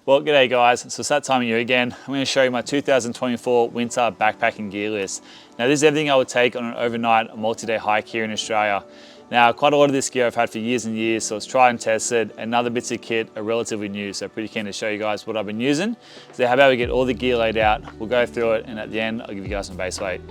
Well, g'day guys. So it's that time of year again. I'm going to show you my 2024 winter backpacking gear list. Now this is everything I would take on an overnight multi-day hike here in Australia. Now quite a lot of this gear I've had for years and years, so it's tried and tested, and other bits of kit are relatively new, so pretty keen to show you guys what I've been using. So how about we get all the gear laid out, we'll go through it, and at the end I'll give you guys some base weight.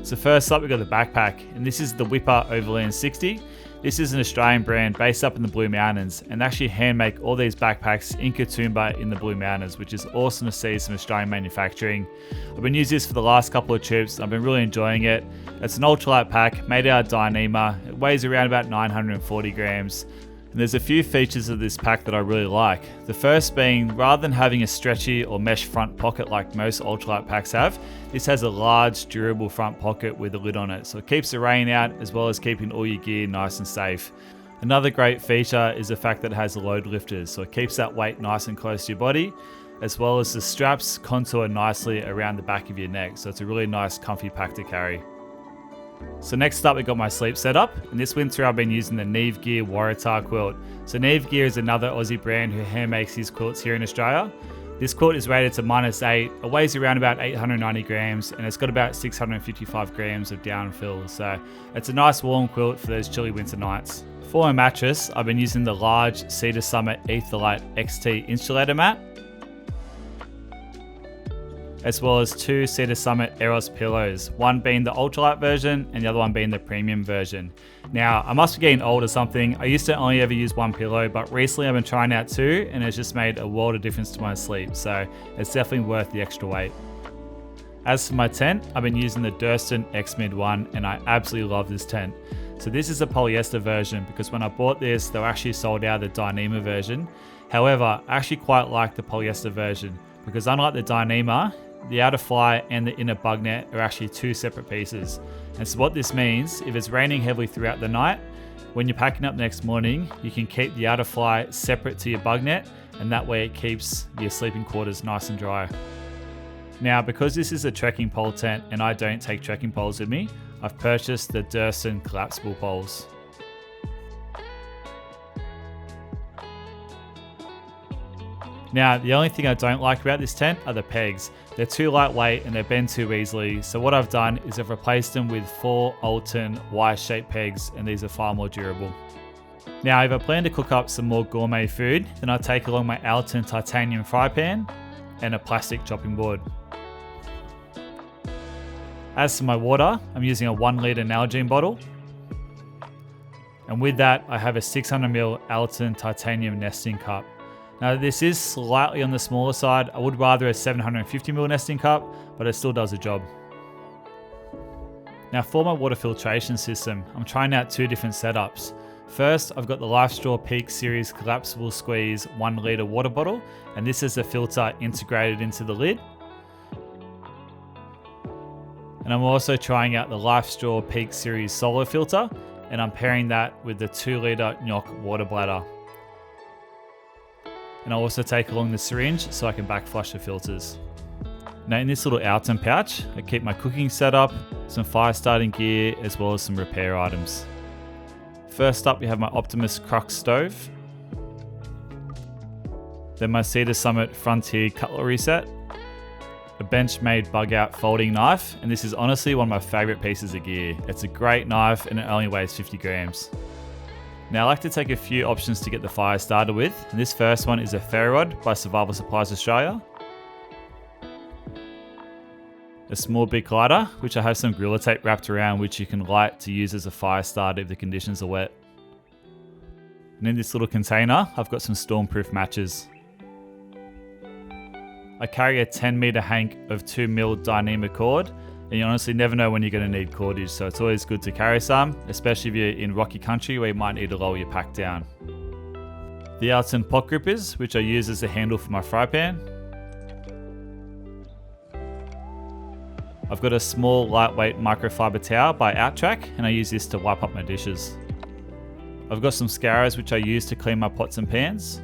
So first up we've got the backpack, and this is the Whippa Overland 60. This is an Australian brand based up in the Blue Mountains, and actually hand make all these backpacks in Katoomba in the Blue Mountains, which is awesome to see some Australian manufacturing. I've been using this for the last couple of trips. I've been really enjoying it. It's an ultralight pack made out of Dyneema. It weighs around about 940 grams. And there's a few features of this pack that I really like. The first being, rather than having a stretchy or mesh front pocket like most ultralight packs have, this has a large durable front pocket with a lid on it, so it keeps the rain out as well as keeping all your gear nice and safe. Another great feature is the fact that it has load lifters, so it keeps that weight nice and close to your body, as well as the straps contour nicely around the back of your neck, so it's a really nice comfy pack to carry. So next up we got my sleep setup, and this winter I've been using the Neve Gear Waratah quilt. So Neve Gear is another Aussie brand who hand makes these quilts here in Australia. This quilt is rated to -8, it weighs around about 890 grams, and it's got about 655 grams of downfill, so it's a nice warm quilt for those chilly winter nights. For my mattress, I've been using the large Cedar Summit Ultralight XT insulator mat, as well as two Cedar Summit Eros pillows, one being the ultralight version and the other one being the premium version. Now, I must be getting old or something. I used to only ever use one pillow, but recently I've been trying out two, and it's just made a world of difference to my sleep, so it's definitely worth the extra weight. As for my tent, I've been using the Durston X-Mid one, and I absolutely love this tent. So this is a polyester version, because when I bought this, they were actually sold out of the Dyneema version. However, I actually quite like the polyester version, because unlike the Dyneema, the outer fly and the inner bug net are actually two separate pieces. And so what this means, if it's raining heavily throughout the night, when you're packing up next morning, you can keep the outer fly separate to your bug net, and that way it keeps your sleeping quarters nice and dry. Now, because this is a trekking pole tent and I don't take trekking poles with me, I've purchased the Durston collapsible poles. Now, the only thing I don't like about this tent are the pegs. They're too lightweight and they bend too easily, so what I've done is I've replaced them with 4 Alton Y-shaped pegs, and these are far more durable. Now, if I plan to cook up some more gourmet food, then I take along my Alton titanium fry pan and a plastic chopping board. As for my water, I'm using a 1 litre Nalgene bottle. And with that, I have a 600ml Alton titanium nesting cup. Now this is slightly on the smaller side. I would rather a 750ml nesting cup, but it still does the job. Now for my water filtration system, I'm trying out 2 different setups. First, I've got the LifeStraw Peak Series collapsible squeeze 1 litre water bottle, and this is a filter integrated into the lid. And I'm also trying out the LifeStraw Peak Series Solar filter, and I'm pairing that with the 2 litre Nyock water bladder. And I'll also take along the syringe so I can back flush the filters. Now in this little Alton pouch, I keep my cooking setup, some fire starting gear, as well as some repair items. First up we have my Optimus Crux stove. Then my Cedar Summit Frontier cutlery set. A Benchmade bug out folding knife, and this is honestly one of my favourite pieces of gear. It's a great knife and it only weighs 50 grams. Now I like to take a few options to get the fire started with, and this first one is a ferro rod by Survival Supplies Australia. A small big lighter, which I have some Gorilla Tape wrapped around, which you can light to use as a fire starter if the conditions are wet. And in this little container, I've got some stormproof matches. I carry a 10 meter hank of 2mm Dyneema cord, and you honestly never know when you're going to need cordage, so it's always good to carry some, especially if you're in rocky country where you might need to lower your pack down. The Alton pot grippers, which I use as a handle for my fry pan. I've got a small lightweight microfiber towel by Outtrack, and I use this to wipe up my dishes. I've got some scourers which I use to clean my pots and pans.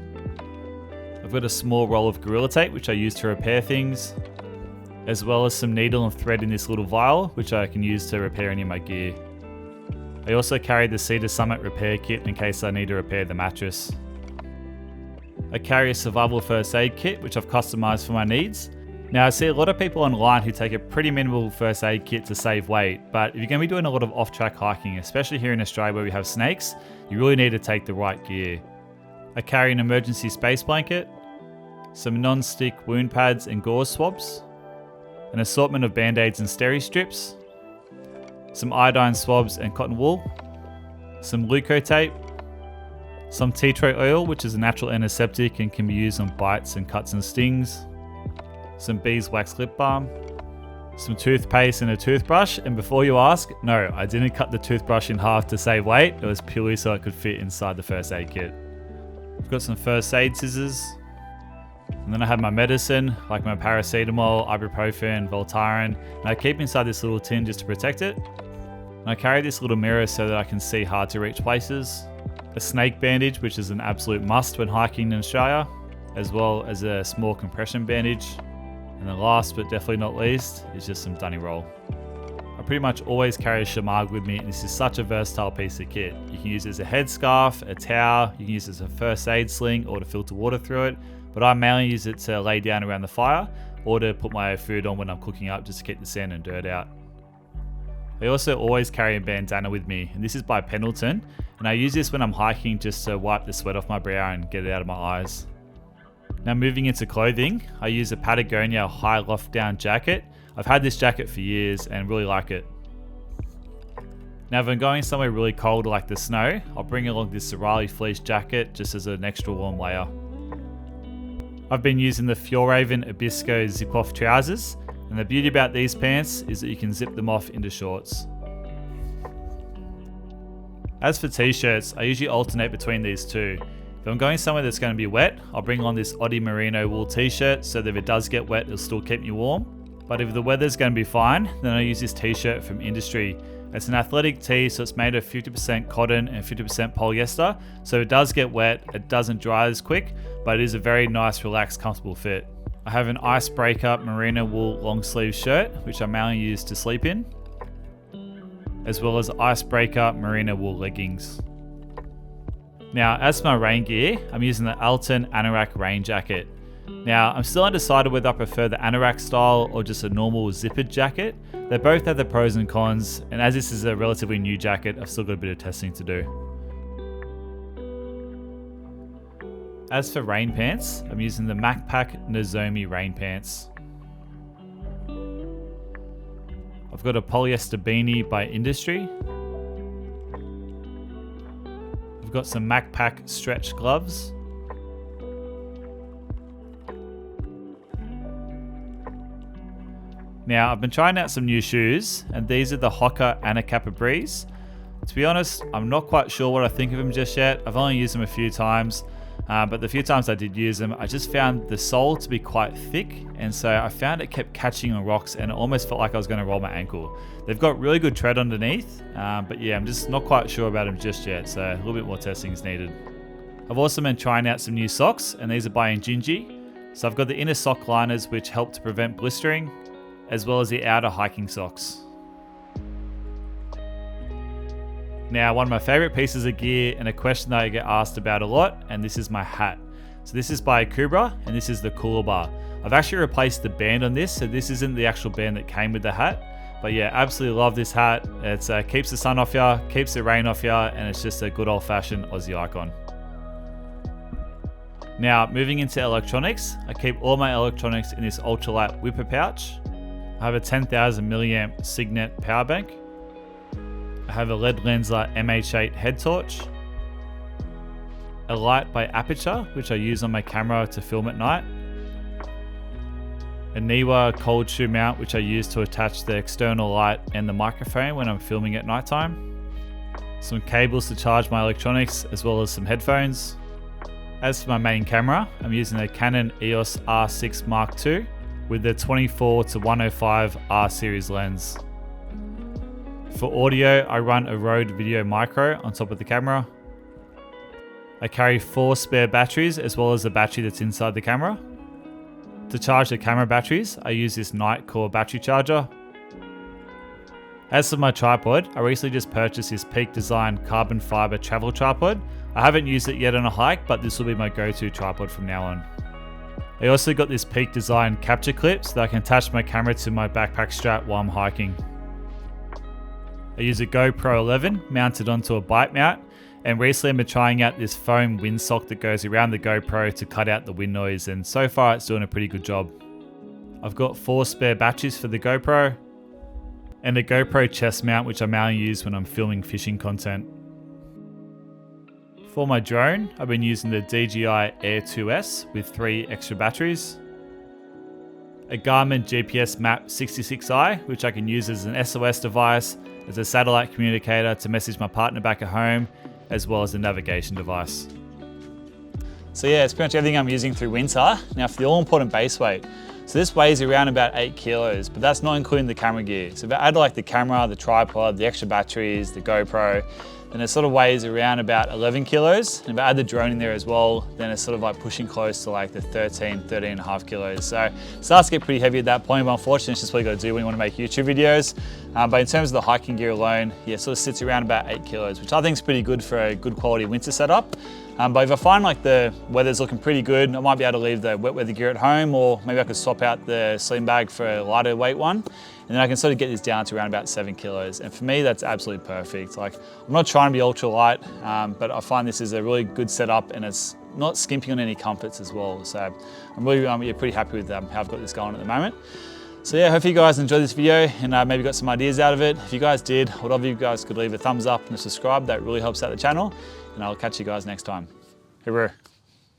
I've got a small roll of Gorilla Tape which I use to repair things, as well as some needle and thread in this little vial which I can use to repair any of my gear. I also carry the Cedar Summit repair kit in case I need to repair the mattress. I carry a survival first aid kit, which I've customized for my needs. Now I see a lot of people online who take a pretty minimal first aid kit to save weight, but if you're going to be doing a lot of off-track hiking, especially here in Australia where we have snakes, you really need to take the right gear. I carry an emergency space blanket, some non-stick wound pads and gauze swabs, an assortment of band-aids and steri strips, some iodine swabs and cotton wool, some leukotape, some tea tree oil, which is a natural antiseptic and can be used on bites and cuts and stings, some beeswax lip balm, some toothpaste and a toothbrush. And before you ask, no, I didn't cut the toothbrush in half to save weight. It was purely so it could fit inside the first aid kit. I've got some first aid scissors, and then I have my medicine like my paracetamol, ibuprofen, Voltaren, and I keep inside this little tin just to protect it. And I carry this little mirror so that I can see hard to reach places, a snake bandage, which is an absolute must when hiking in Australia, as well as a small compression bandage. And then last but definitely not least is just some dunny roll. I pretty much always carry a shamag with me, and this is such a versatile piece of kit. You can use it as a headscarf, a towel, you can use it as a first aid sling or to filter water through it, but I mainly use it to lay down around the fire or to put my food on when I'm cooking up just to keep the sand and dirt out. I also always carry a bandana with me, and this is by Pendleton, and I use this when I'm hiking just to wipe the sweat off my brow and get it out of my eyes. Now moving into clothing, I use a Patagonia high loft down jacket. I've had this jacket for years and really like it. Now if I'm going somewhere really cold like the snow, I'll bring along this Sorali fleece jacket just as an extra warm layer. I've been using the Fjallraven Abisko zip off trousers, and the beauty about these pants is that you can zip them off into shorts. As for t-shirts, I usually alternate between these two. If I'm going somewhere that's going to be wet, I'll bring on this Oddie Merino wool t-shirt so that if it does get wet, it'll still keep me warm. But if the weather's going to be fine, then I use this t-shirt from Industry. It's an athletic tee, so it's made of 50% cotton and 50% polyester. So it does get wet, it doesn't dry as quick, but it is a very nice, relaxed, comfortable fit. I have an icebreaker merino wool long sleeve shirt, which I mainly use to sleep in, as well as icebreaker merino wool leggings. Now, as for my rain gear, I'm using the Alton Anorak rain jacket. Now, I'm still undecided whether I prefer the Anorak style or just a normal zippered jacket. They both have their pros and cons, and as this is a relatively new jacket, I've still got a bit of testing to do. As for rain pants, I'm using the Macpac Nozomi rain pants. I've got a polyester beanie by Industry. I've got some Macpac stretch gloves. Now, I've been trying out some new shoes, and these are the Hoka Anacapa Breeze. To be honest, I'm not quite sure what I think of them just yet. I've only used them a few times, but the few times I did use them, I just found the sole to be quite thick, and so I found it kept catching on rocks, and it almost felt like I was going to roll my ankle. They've got really good tread underneath, but yeah, I'm just not quite sure about them just yet, so a little bit more testing is needed. I've also been trying out some new socks, and these are by Injinji. So I've got the inner sock liners, which help to prevent blistering, as well as the outer hiking socks. Now, one of my favorite pieces of gear and a question that I get asked about a lot, and this is my hat. So this is by Kubra, and this is the Cooler Bar. I've actually replaced the band on this, so this isn't the actual band that came with the hat. But yeah, absolutely love this hat. It keeps the sun off ya, keeps the rain off ya, and it's just a good old-fashioned Aussie icon. Now, moving into electronics, I keep all my electronics in this ultralight Whippa pouch. I have a 10,000 milliamp Signet power bank. I have a LED Lenser MH8 head torch. A light by Aperture, which I use on my camera to film at night. A Neewer cold shoe mount, which I use to attach the external light and the microphone when I'm filming at nighttime. Some cables to charge my electronics, as well as some headphones. As for my main camera, I'm using a Canon EOS R6 Mark II with the 24-105 R series lens. For audio, I run a Rode Video Micro on top of the camera. I carry 4 spare batteries as well as the battery that's inside the camera. To charge the camera batteries, I use this Nightcore battery charger. As for my tripod, I recently just purchased this Peak Design carbon fiber travel tripod. I haven't used it yet on a hike, but this will be my go-to tripod from now on. I also got this Peak Design capture clip so that I can attach my camera to my backpack strap while I'm hiking. I use a GoPro 11 mounted onto a bike mount, and recently I've been trying out this foam windsock that goes around the GoPro to cut out the wind noise, and so far it's doing a pretty good job. I've got 4 spare batteries for the GoPro, and a GoPro chest mount which I mainly use when I'm filming fishing content. For my drone, I've been using the DJI Air 2S with 3 extra batteries, a Garmin GPS Map 66i which I can use as an SOS device, as a satellite communicator to message my partner back at home, as well as a navigation device. So yeah, it's pretty much everything I'm using through winter. Now for the all important base weight. So this weighs around about 8 kilos, but that's not including the camera gear. So if I add like the camera, the tripod, the extra batteries, the GoPro, then it sort of weighs around about 11 kilos. And if I add the drone in there as well, then it's sort of like pushing close to like the 13 and a half kilos. So it starts to get pretty heavy at that point, but unfortunately it's just what you gotta do when you wanna make YouTube videos. But in terms of the hiking gear alone, yeah, it sort of sits around about 8 kilos, which I think is pretty good for a good quality winter setup. But if I find like the weather's looking pretty good, I might be able to leave the wet weather gear at home, or maybe I could swap out the sling bag for a lighter weight one. And then I can sort of get this down to around about 7 kilos. And for me, that's absolutely perfect. Like, I'm not trying to be ultra light, but I find this is a really good setup, and it's not skimping on any comforts as well. So I'm really pretty happy with how I've got this going at the moment. So yeah, hopefully you guys enjoyed this video and maybe got some ideas out of it. If you guys did, I would love if you guys could leave a thumbs up and a subscribe. That really helps out the channel. And I'll catch you guys next time. Hooroo.